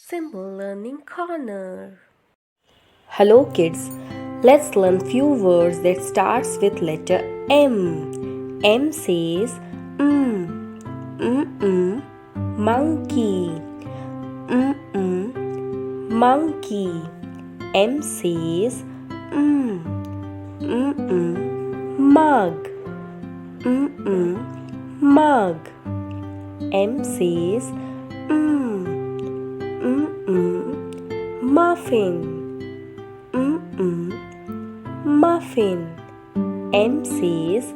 Symbol Learning Corner. Hello kids, let's learn few words that starts with letter M. M says monkey. Monkey. M says mug. Mug. M says muffin. Muffin. M says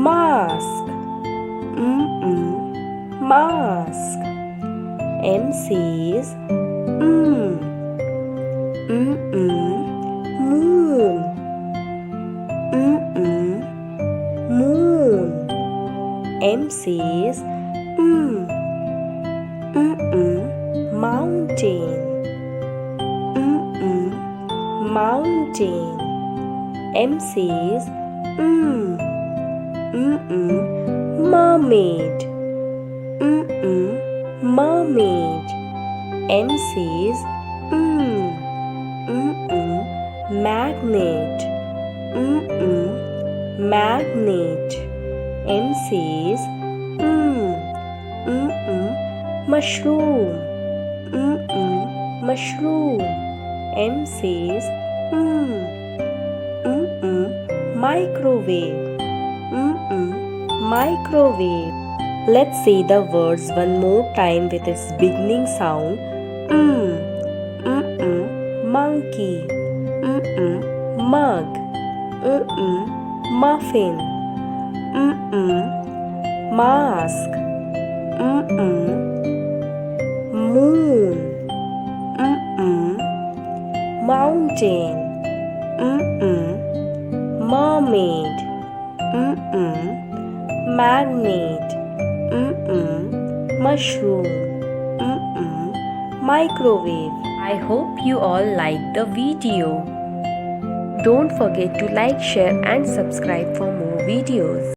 mask. Mask. M says moon. Moon. M says mountain. Mountain. M says mermaid. Mermaid. M says magnet. Magnet. M says mushroom. Mushroom. M says microwave. Microwave. Let's say the words one more time with its beginning sound. Monkey. Mug. Muffin. Mask. Moon. Mountain. Mermaid. Magnet. Mushroom. Microwave. I hope you all liked the video. Don't forget to like, share and subscribe for more videos.